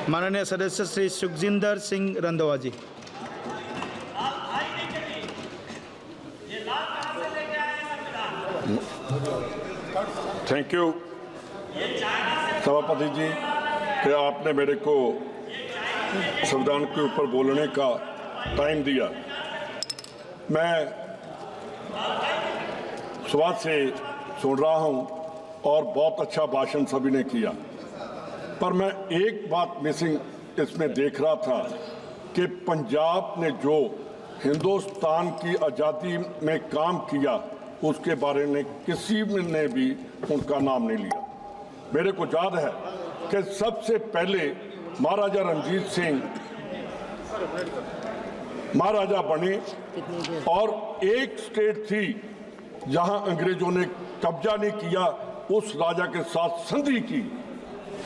माननीय सदस्य श्री सुखजिंदर सिंह रंधवा जी। Thank you सभापति जी कि आपने मेरे को संविधान के ऊपर बोलने का टाइम दिया। मैं सुबह से सुन रहा हूं और बहुत अच्छा भाषण सभी ने किया, पर मैं एक बात मिसिंग इसमें देख रहा था कि पंजाब ने जो हिंदुस्तान की आज़ादी में काम किया उसके बारे में किसी ने भी उनका नाम नहीं लिया। मेरे को याद है कि सबसे पहले महाराजा रणजीत सिंह महाराजा बने और एक स्टेट थी जहां अंग्रेजों ने कब्जा नहीं किया, उस राजा के साथ संधि की।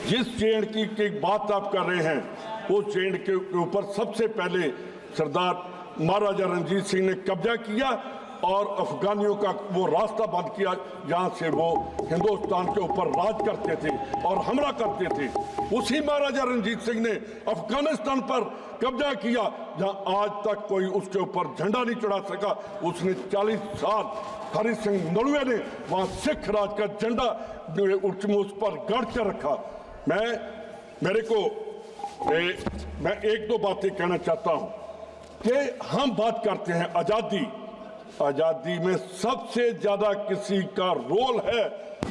जिस जे की बात आप कर रहे हैं उस जे के ऊपर सबसे पहले सरदार महाराजा रणजीत सिंह ने कब्जा किया और अफगानियों का वो रास्ता बंद किया जहां से वो हिंदुस्तान के ऊपर राज करते थे और हमला करते थे। उसी महाराजा रणजीत सिंह ने अफगानिस्तान पर कब्जा किया जहां आज तक कोई उसके ऊपर झंडा नहीं चढ़ा सका। उसने 40 साल हरि सिंह नलुए ने वहां सिख राज का झंडा उस पर गढ़ कर रखा। मैं एक दो बातें कहना चाहता हूं कि हम बात करते हैं आजादी में सबसे ज्यादा किसी का रोल है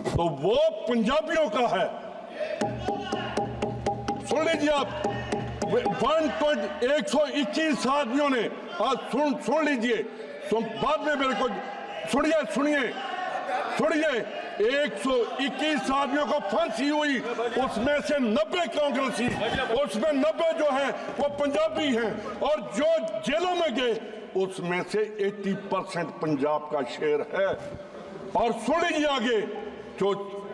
तो वो पंजाबियों का है। सुन लीजिए आप, 121 आदमियों ने आज सुन लीजिए, बाद में मेरे को सुनिए 121 आदमियों को फांसी हुई, उसमें से 90 कांग्रेसी, उसमें 90 जो हैं वो पंजाबी हैं, और जो जेलों में गए उसमें से 80% पंजाब का शेर है। और सुन लीजिए आगे, जो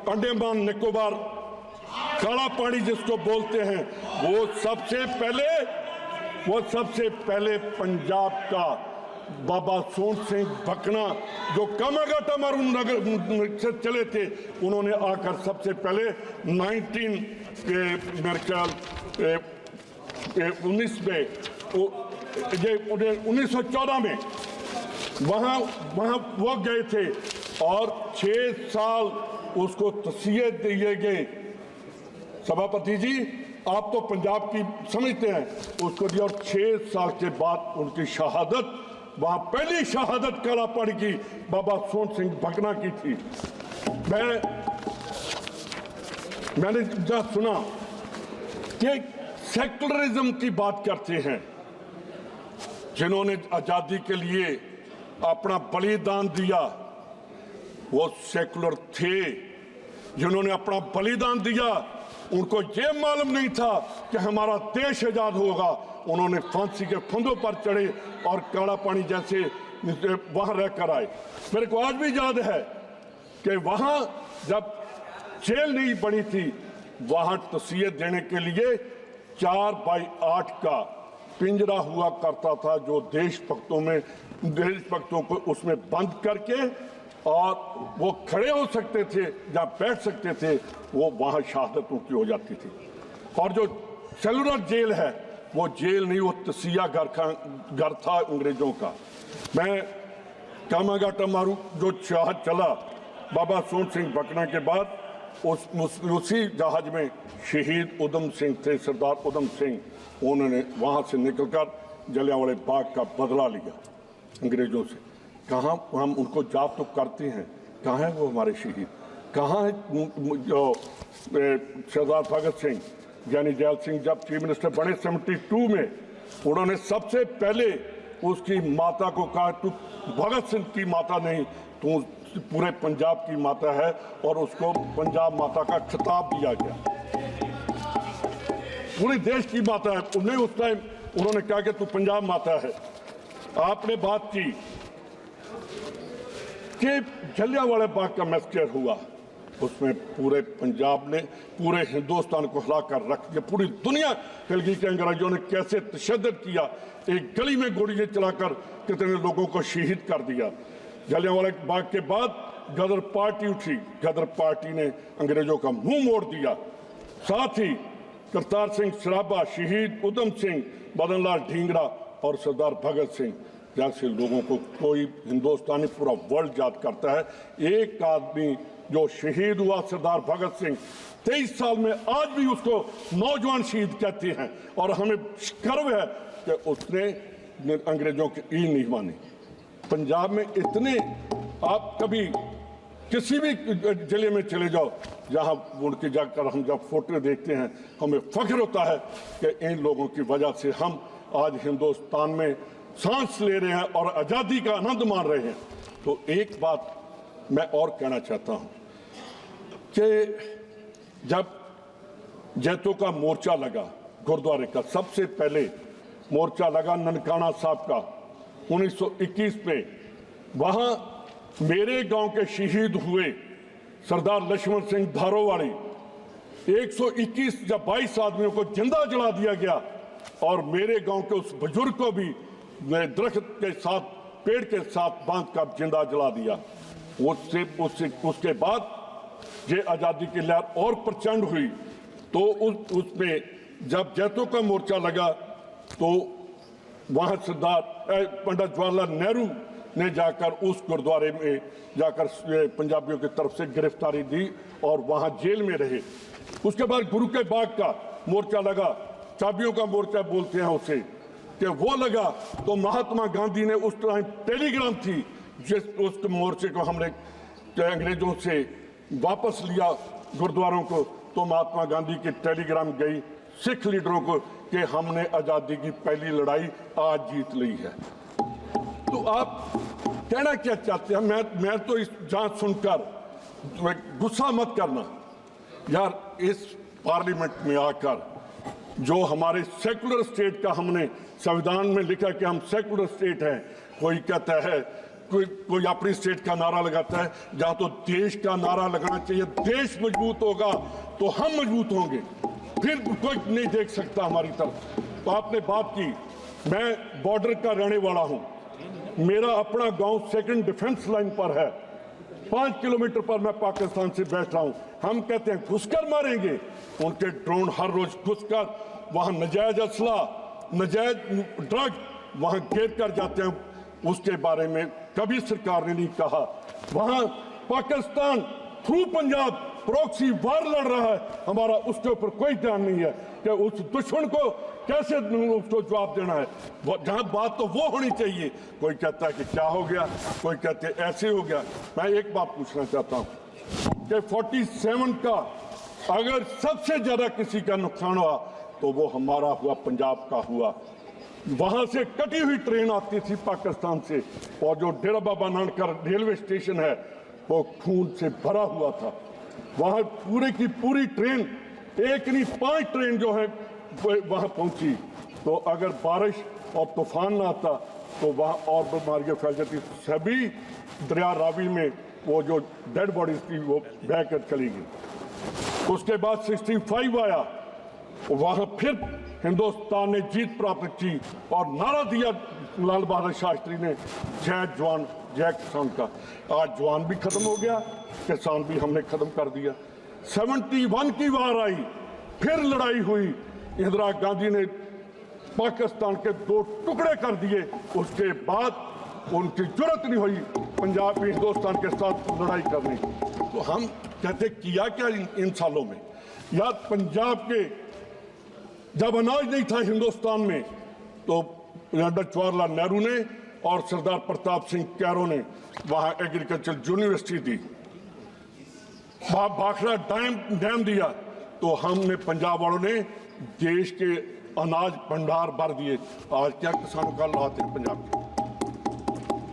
अंडमान निकोबार काला पानी जिसको बोलते हैं, वो सबसे पहले पंजाब का बाबा सोन सिंह भकना जो कामागाटा मारून नगर से चले थे, उन्होंने आकर सबसे पहले 1914 में वहाँ वो गए थे और 6 साल उसको तसीहत दिए गए। सभापति जी, आप तो पंजाब की समझते हैं, उसको दिया और 6 साल के बाद उनकी शहादत, वहां पहली शहादत कालापानी की बाबा सोन सिंह भकना की थी। मैंने जब सुना कि सेकुलरिज्म की बात करते हैं, जिन्होंने आजादी के लिए अपना बलिदान दिया वो सेकुलर थे। जिन्होंने अपना बलिदान दिया उनको ये मालूम नहीं था कि हमारा देश आजाद होगा। उन्होंने फांसी के फंदों पर चढ़े और काला पानी जैसे वहां रहकर आए। मेरे को आज भी याद है कि वहां जब जेल नहीं बनी थी, वहां तसीहत देने के लिए 4x8 का पिंजरा हुआ करता था, जो देशभक्तों को उसमें बंद करके और वो खड़े हो सकते थे, जहां बैठ सकते थे, वो वहां शहादत उनकी हो जाती थी। और जो सेलुलर जेल है वो जेल नहीं, वो तसिया घर था अंग्रेजों का। मैं कामागाटा मारू जो जहाज चला बाबा सोन सिंह भकना के बाद, उसी जहाज में शहीद उधम सिंह थे, सरदार उधम सिंह। उन्होंने वहां से निकलकर जलियांवाले बाग का बदला लिया अंग्रेजों से। कहाँ हम उनको याद तो करते हैं, कहाँ है वो हमारे शहीद? कहाँ है जो सरदार भगत सिंह यानी जैल सिंह जब चीफ मिनिस्टर बने 72 में, उन्होंने सबसे पहले उसकी माता को कहा, तू भगत सिंह की माता नहीं, तू पूरे पंजाब की माता है, और उसको पंजाब माता का खिताब दिया गया। पूरे देश की माता है। उन्हें उस टाइम उन्होंने कहा कि तू पंजाब माता है। आपने बात की कि जलियांवाला बाग का मैसेकर हुआ, उसमें पूरे पंजाब ने पूरे हिंदुस्तान को हिला कर रख दिया। पूरी दुनिया हिल गई कि अंग्रेजों ने कैसे तशद्दुद किया, एक गली में गोलियां चलाकर कितने लोगों को शहीद कर दिया। जलियांवाला बाग के बाद गदर पार्टी उठी, गदर पार्टी ने अंग्रेजों का मुंह मोड़ दिया। साथ ही करतार सिंह सराभा, शहीद उधम सिंह, मदन लाल ढींगरा और सरदार भगत सिंह जैसे लोगों को कोई हिंदुस्तानी पूरा वर्ल्ड याद करता है। एक आदमी जो शहीद हुआ सरदार भगत सिंह, 23 साल में, आज भी उसको नौजवान शहीद कहते हैं और हमें गर्व है कि उसने अंग्रेजों की ईद नहीं मानी। पंजाब में इतने, आप कभी किसी भी जिले में चले जाओ जहां उनके जाकर हम जब फोटो देखते हैं हमें फख्र होता है कि इन लोगों की वजह से हम आज हिंदुस्तान में सांस ले रहे हैं और आज़ादी का आनंद मान रहे हैं। तो एक बात मैं और कहना चाहता हूं कि जब जैतों का मोर्चा लगा गुरुद्वारे का, सबसे पहले मोर्चा लगा ननकाना साहब का 1921 में, वहां मेरे गांव के शहीद हुए सरदार लक्ष्मण सिंह धारोवाड़ी, 121 या 22 आदमियों को जिंदा जला दिया गया और मेरे गांव के उस बुजुर्ग को भी दरख्त के साथ, पेड़ के साथ बांध कर जिंदा जला दिया। उसके बाद ये आज़ादी की लहर और प्रचंड हुई। तो उसमें जब जैतों का मोर्चा लगा तो वहां सरदार पंडित जवाहरलाल नेहरू ने जाकर उस गुरुद्वारे में जाकर पंजाबियों की तरफ से गिरफ्तारी दी और वहां जेल में रहे। उसके बाद गुरु के बाग का मोर्चा लगा, चाबियों का मोर्चा बोलते हैं उसे, कि वो लगा तो महात्मा गांधी ने उस टाइम टेलीग्राम थी उस मोर्चे को हमने अंग्रेजों से वापस लिया गुरुद्वारों को, तो महात्मा गांधी की टेलीग्राम गई सिख लीडरों को कि हमने आज़ादी की पहली लड़ाई आज जीत ली है। तो आप कहना क्या चाहते हैं? मैं तो इस जांच सुनकर गुस्सा मत करना यार, इस पार्लियामेंट में आकर जो हमारे सेकुलर स्टेट का हमने संविधान में लिखा कि हम सेकुलर स्टेट हैं, कोई कहता है, कोई अपनी स्टेट का नारा लगाता है, जहां तो देश का नारा लगाना चाहिए। देश मजबूत होगा तो हम मजबूत होंगे, फिर कोई नहीं देख सकता हमारी तरफ। तो आपने बात की, मैं बॉर्डर का रहने वाला हूं, मेरा अपना गांव सेकंड डिफेंस लाइन पर है, 5 किलोमीटर पर मैं पाकिस्तान से बैठ रहा हूं। हम कहते हैं घुसकर मारेंगे, उनके ड्रोन हर रोज घुसकर वहां नजायज असला, नजायज ड्रग वहां घेर कर जाते हैं। उसके बारे में कभी सरकार ने नहीं कहा। वहां पाकिस्तान थ्रू पंजाब प्रॉक्सी वार लड़ रहा है हमारा, उसके ऊपर कोई ध्यान नहीं है कि उस दुश्मन को कैसे उसको जवाब देना है। जहां बात तो वो होनी चाहिए। कोई कहता है कि क्या हो गया, कोई कहते हैं ऐसे हो गया। मैं एक बात पूछना चाहता हूं कि 47 का अगर सबसे ज्यादा किसी का नुकसान हुआ तो वो हमारा हुआ, पंजाब का हुआ। वहां से कटी हुई ट्रेन आती थी पाकिस्तान से, और जो डेरा बाबा नानक रेलवे स्टेशन है वो खून से भरा हुआ था। वहां पूरे की पूरी ट्रेन, एक नहीं 5 ट्रेन जो है वहां पहुंची। तो अगर बारिश और तूफान ना आता तो वहां और बीमारियां फैल जाती। सभी दरिया रावी में वो जो डेड बॉडीज थी वो बहकर चली गई। उसके बाद 65 आया, वहां फिर हिंदुस्तान ने जीत प्राप्त की और नारा दिया लाल बहादुर शास्त्री ने, जय जवान जय किसान का। आज जवान भी खत्म हो गया, किसान भी हमने खत्म कर दिया। 71 की वार आई, फिर लड़ाई हुई, इंदिरा गांधी ने पाकिस्तान के 2 टुकड़े कर दिए। उसके बाद उनकी जरूरत नहीं हुई पंजाब में हिंदुस्तान के साथ लड़ाई करने। तो हम कहते किया क्या इन सालों में? या पंजाब के जब अनाज नहीं था हिंदुस्तान में तो पंडित जवाहरलाल नेहरू ने और सरदार प्रताप सिंह कैरो ने वहां एग्रीकल्चर यूनिवर्सिटी दी, भाखड़ा डैम दिया। तो हमने पंजाब वालों ने देश के अनाज भंडार भर दिए। आज क्या किसानों का हालात है पंजाब के?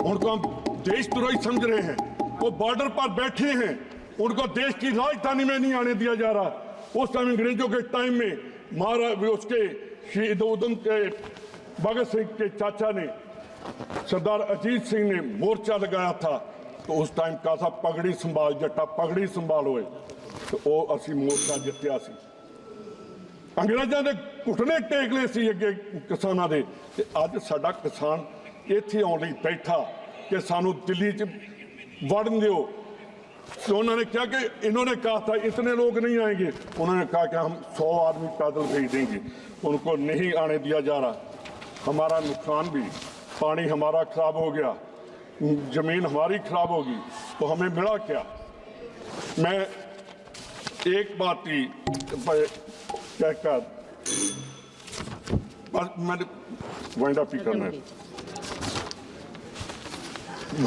उनको हम देशद्रोही समझ रहे हैं। वो बॉर्डर पर बैठे हैं, उनको देश की राजधानी में नहीं आने दिया जा रहा। उस टाइम अंग्रेजों के टाइम में उसके शहीद उधम के भगत सिंह के चाचा ने, सरदार अजीत सिंह ने मोर्चा लगाया था। तो उस टाइम कहा था पगड़ी संभाल जट्टा, पगड़ी संभाल होए। तो वो असी मोर्चा जितया सी। अंग्रेजों ने घुटने टेक ले सी अगे किसानां दे। ते अज साडा किसान इत्थे आउण लई बैठा कि सानू दिल्ली च वड़न दिओ, तो उन्होंने क्या कि इन्होंने कहा था इतने लोग नहीं आएंगे, उन्होंने कहा कि हम 100 आदमी पैदल भेज देंगे, उनको नहीं आने दिया जा रहा। हमारा नुकसान भी, पानी हमारा खराब हो गया, जमीन हमारी खराब होगी, तो हमें मिला क्या? मैं एक बात ही कहकर मैंने वाइंड अप ही करना है।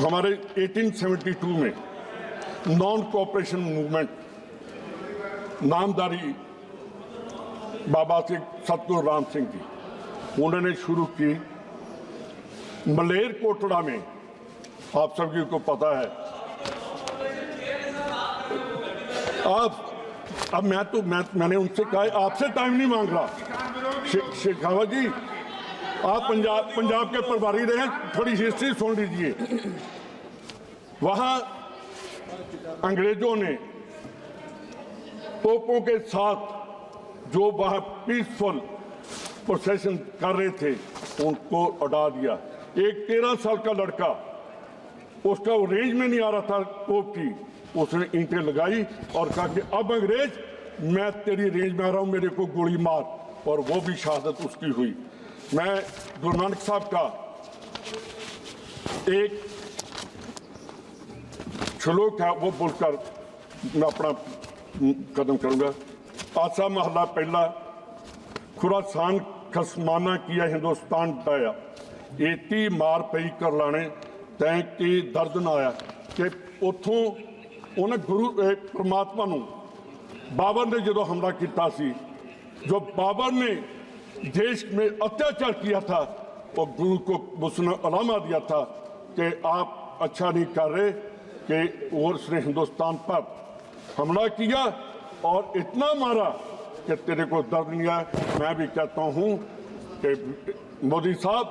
हमारे 1872 में नॉन कोऑपरेशन मूवमेंट नामदारी बाबा से सतगुरु राम सिंह जी उन्होंने शुरू की। मलेरकोटड़ा में आप सभी को पता है, आप अब मैंने उनसे कहा आपसे टाइम नहीं मांग रहा, शेखावत जी आप पंजाब के प्रभारी रहे, थोड़ी हिस्ट्री सुन लीजिए। वहां अंग्रेजों ने तोपों के साथ जो वहां पीसफुल प्रोसेशन कर रहे थे उनको उड़ा दिया। एक 13 साल का लड़का, उसका रेंज में नहीं आ रहा था तोप की, उसने ईंटें लगाई और कहा कि अब अंग्रेज मैं तेरी रेंज में आ रहा हूं, मेरे को गोली मार, और वो भी शहादत उसकी हुई। मैं गुरु नानक साहब का एक श्लोक है वो बोलकर मैं अपना कदम करूंगा। आसा महला पहला, खुरासान खसमाना किया हिंदुस्तान डाया, एती मार पई कर लाने तैं की दर्द ना आया। कि उथों उन्हें गुरु परमात्मा नूं बाबर ने जो हमला किया सी, जो बाबर ने देश में अत्याचार किया था, वो गुरु को उसने अलामा दिया था कि आप अच्छा नहीं कर रहे, कि उसने हिंदुस्तान पर हमला किया और इतना मारा कि तेरे को दर्द नहीं आया। मैं भी कहता हूं कि मोदी साहब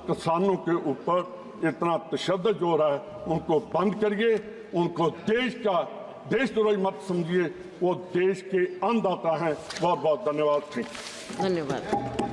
किसानों के ऊपर इतना तशद्दुद जो हो रहा है उनको बंद करिए, उनको देशद्रोही मत समझिए, वो देश के अन्नदाता हैं। बहुत बहुत धन्यवाद। धन्यवाद।